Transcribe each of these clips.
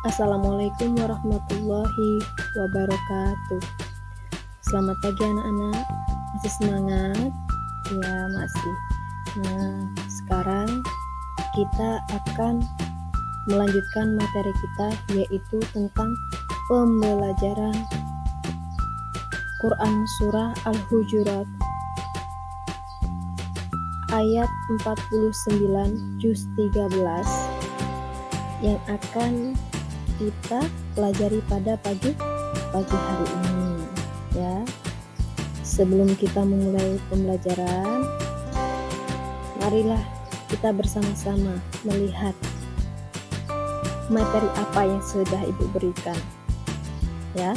Assalamualaikum warahmatullahi wabarakatuh. Selamat pagi anak-anak. Masih semangat? Ya, masih. Nah, sekarang kita akan melanjutkan materi kita, yaitu tentang pembelajaran Quran Surah Al-Hujurat ayat 49 juz 13 yang akan kita pelajari pada pagi hari ini ya. Sebelum kita memulai pembelajaran, marilah kita bersama-sama melihat materi apa yang sudah Ibu berikan ya.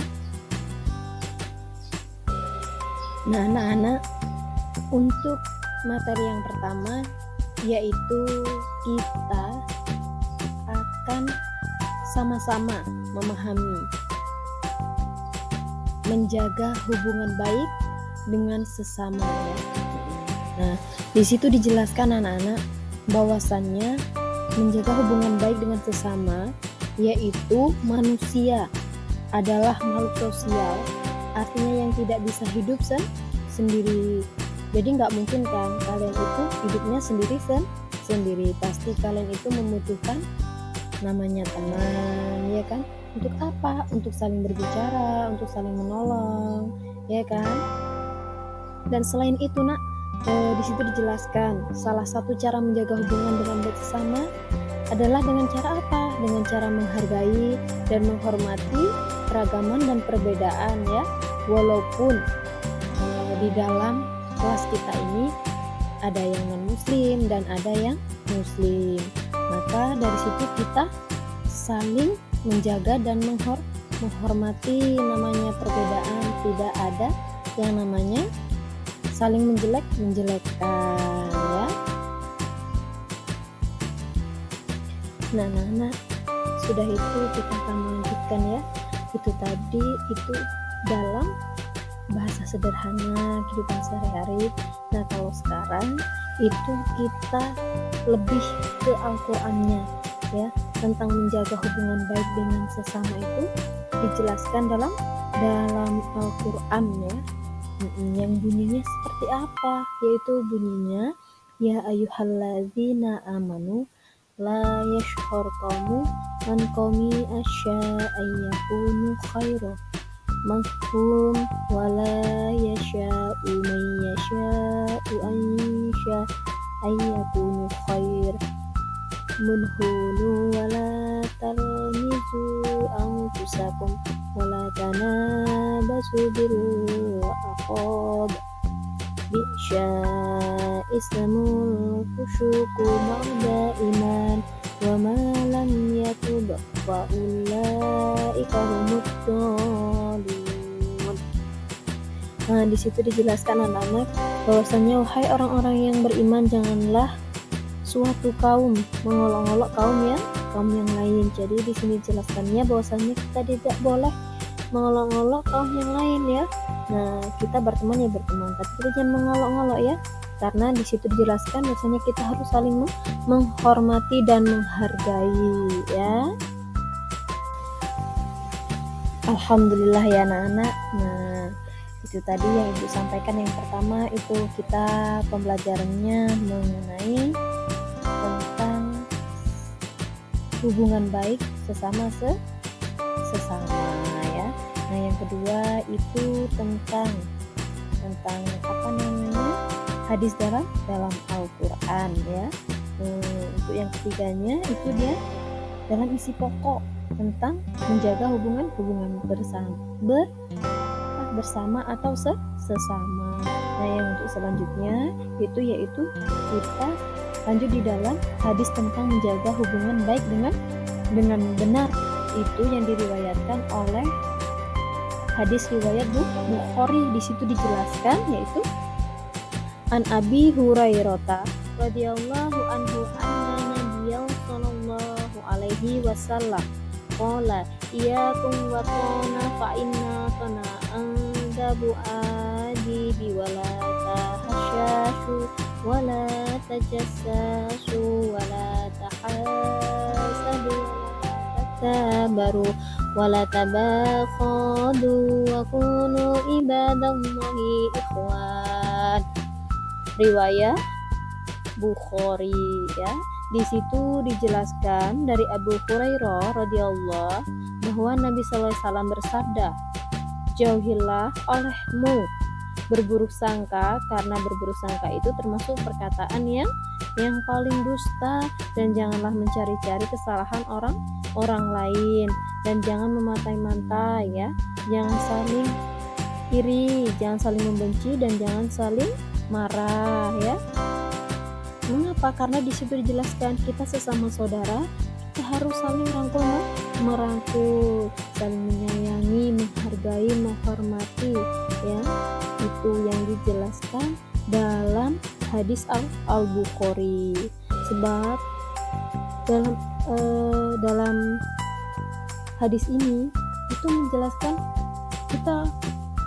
Nah anak-anak, untuk materi yang pertama yaitu kita akan sama-sama memahami menjaga hubungan baik dengan sesama ya. Nah, di situ dijelaskan anak-anak bahwasannya menjaga hubungan baik dengan sesama yaitu manusia adalah makhluk sosial, artinya yang tidak bisa hidup sendiri. Jadi nggak mungkin kan kalian itu hidupnya sendiri. Pasti kalian itu membutuhkan namanya teman, ya kan? Untuk apa? Untuk saling berbicara, untuk saling menolong, ya kan? Dan selain itu nak, di situ dijelaskan salah satu cara menjaga hubungan dengan baik sesama adalah dengan cara apa? Dengan cara menghargai dan menghormati keragaman dan perbedaan ya. Walaupun di dalam kelas kita ini ada yang non-muslim dan ada yang muslim, maka dari situ kita saling menjaga dan menghormati namanya perbedaan. Tidak ada yang namanya saling menjelekkan ya. Nah, sudah itu kita akan melanjutkan ya. Itu tadi itu dalam bahasa sederhana kehidupan sehari-hari. Nah, kalau sekarang itu kita lebih ke Al-Qur'annya ya, tentang menjaga hubungan baik dengan sesama itu dijelaskan dalam Al-Qur'an ya. Yang bunyinya seperti apa? Yaitu bunyinya ya ayyuhalladzina amanu la yashhar qaumu man qaumi asya'ayyakunu khairan mafhum wala yasha'u man yasha'u ayyakunu khair munhunu wala talmizu anfusakum wala tanabasu bil aqab bi'sya islamul fusyuku ma'da iman wa ma lam yatub wa ulaika humud dhalun. Nah, di situ dijelaskan anak-anak bahwasanya wahai orang-orang yang beriman, janganlah suatu kaum mengolok-olok kaum yang lain. Jadi di sini jelaskannya bahwasanya kita tidak boleh mengolok-olok kaum yang lain ya. Nah, kita berteman ya berteman, tapi kita jangan mengolok-olok ya. Karena di situ dijelaskan bahwasanya kita harus saling menghormati dan menghargai ya. Alhamdulillah ya anak-anak. Nah, itu tadi yang Ibu sampaikan. Yang pertama itu kita pembelajarannya mengenai tentang hubungan baik sesama ya. Nah, yang kedua itu tentang apa namanya? Hadis dalam Al-Qur'an ya. Untuk yang ketiganya itu dia dalam isi pokok tentang menjaga hubungan bersama atau sesama. Nah, yang untuk selanjutnya yaitu kita lanjut di dalam hadis tentang menjaga hubungan baik dengan benar, itu yang diriwayatkan oleh hadis riwayat Bukhari. Di situ dijelaskan yaitu an Abi Hurairah radhiyallahu anhu anna Nabiy sallallahu alaihi wasallam qala iyyakum wa qana fa inna tana'adabu adi wala tahasyasu wala tajassasu wala tahasadu wala tabaru wa la tabakhadu wa kunu ibadallahi ikhwan. Riwayat Bukhari ya. Di situ dijelaskan dari Abu Hurairah radhiyallahu bahwa Nabi sallallahu alaihi wasallam bersabda, "Jauhilah olehmu berburuk sangka, karena berburuk sangka itu termasuk perkataan yang paling dusta, dan janganlah mencari-cari kesalahan orang lain, dan jangan mematai-matai ya, jangan saling iri, jangan saling membenci, dan jangan saling marah ya." Mengapa? Karena di situ dijelaskan kita sesama saudara, kita harus saling merangkul, saling menyayangi, menghargai, menghormati ya. Itu yang dijelaskan dalam hadis Al-Bukhari. Sebab dalam hadis ini itu menjelaskan kita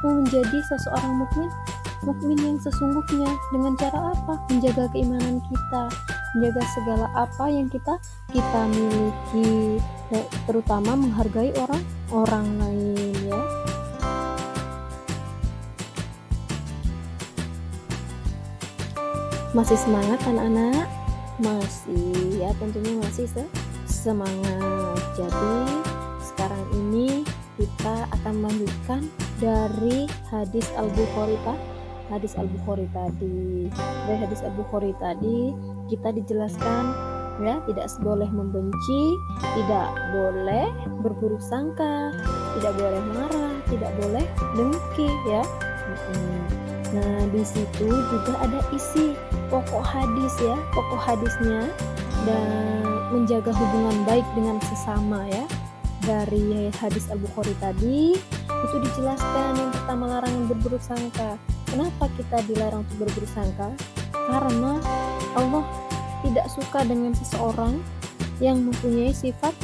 mau menjadi seseorang mukmin yang sesungguhnya dengan cara apa? Menjaga keimanan kita, menjaga segala apa yang kita miliki, terutama menghargai orang lain ya. Masih semangat anak-anak? Masih ya, tentunya masih semangat. Jadi sekarang ini kita akan melanjutkan dari hadis Al-Bukhari tadi. Dari hadis Al-Bukhari tadi kita dijelaskan ya, tidak boleh membenci, tidak boleh berburuk sangka, tidak boleh marah, tidak boleh dengki ya. Nah, di situ juga ada isi pokok hadis ya, pokok hadisnya, dan menjaga hubungan baik dengan sesama ya. Dari hadis Al-Bukhari tadi itu dijelaskan yang pertama, larangan berburuk sangka. Kenapa kita dilarang untuk berburuk sangka? Karena Allah tidak suka dengan seseorang yang mempunyai sifat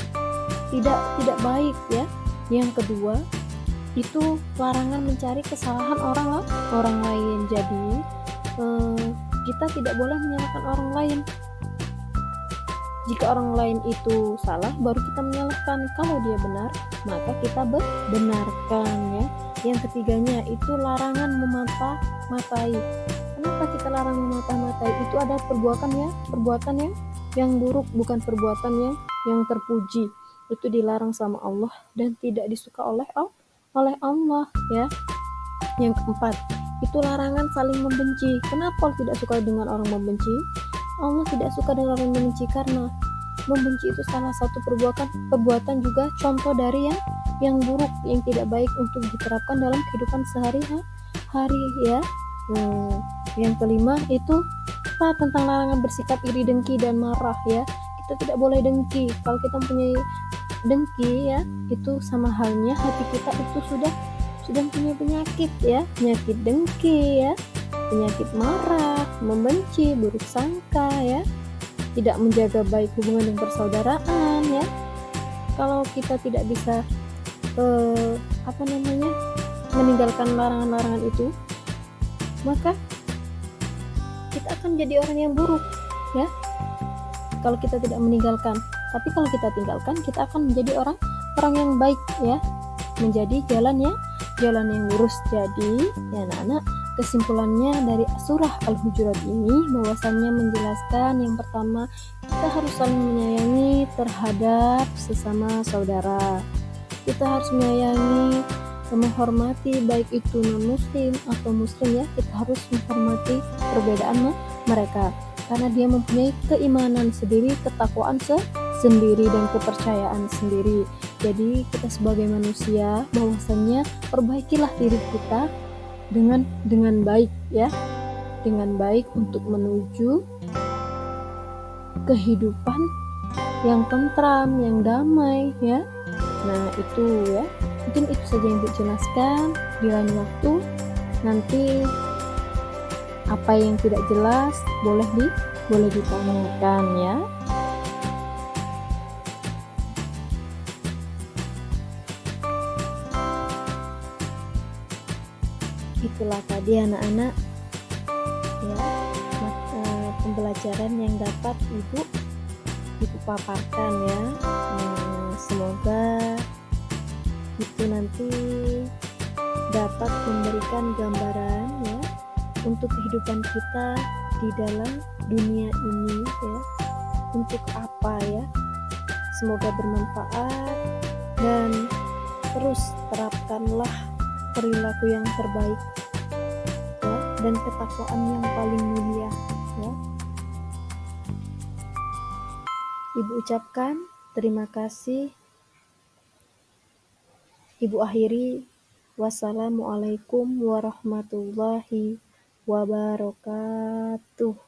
tidak baik ya. Yang kedua, itu larangan mencari kesalahan orang lain. Jadi kita tidak boleh menyalahkan orang lain. Jika orang lain itu salah, baru kita menyalahkan. Kalau dia benar, maka kita benarkan ya. Yang ketiganya itu larangan memata-matai. Kenapa kita larang memata-matai? Itu ada perbuatan yang buruk, bukan perbuatan yang terpuji. Itu dilarang sama Allah dan tidak disuka oleh Allah ya. Yang keempat, itu larangan saling membenci. Kenapa tidak suka dengan orang membenci? Allah tidak suka dengan orang membenci karena membenci itu salah satu perbuatan juga contoh dari yang buruk, yang tidak baik untuk diterapkan dalam kehidupan sehari-hari ya. Yang kelima itu tentang larangan bersikap iri, dengki, dan marah ya. Kita tidak boleh dengki. Kalau kita mempunyai dengki ya, itu sama halnya hati kita itu sudah punya penyakit ya, penyakit dengki ya, penyakit marah, membenci, buruk sangka ya, tidak menjaga baik hubungan dan persaudaraan ya. Kalau kita tidak bisa meninggalkan larangan-larangan itu, maka kita akan jadi orang yang buruk ya. Kalau kita tidak meninggalkan, tapi kalau kita tinggalkan, kita akan menjadi orang yang baik ya, menjadi jalan yang lurus. Jadi ya anak-anak, kesimpulannya dari surah Al-Hujurat ini bahwasannya menjelaskan yang pertama, kita harus saling menyayangi terhadap sesama saudara. Kita harus menyayangi, menghormati baik itu non-muslim atau muslim ya. Kita harus menghormati perbedaan mereka karena dia mempunyai keimanan sendiri, ketakwaan sendiri, dan kepercayaan sendiri. Jadi kita sebagai manusia bahwasannya perbaikilah diri kita dengan baik ya, dengan baik untuk menuju kehidupan yang tentram, yang damai ya. Nah itu ya, mungkin itu saja yang Ibu jelaskan. Di lain waktu nanti apa yang tidak jelas boleh ditanyakan ya. Itulah tadi anak-anak ya, pembelajaran yang dapat ibu paparkan ya. Semoga nanti dapat memberikan gambaran ya untuk kehidupan kita di dalam dunia ini ya, untuk apa ya. Semoga bermanfaat dan terus terapkanlah perilaku yang terbaik ya, dan ketakwaan yang paling mulia ya. Ibu ucapkan terima kasih. Ibu akhiri, wassalamualaikum warahmatullahi wabarakatuh.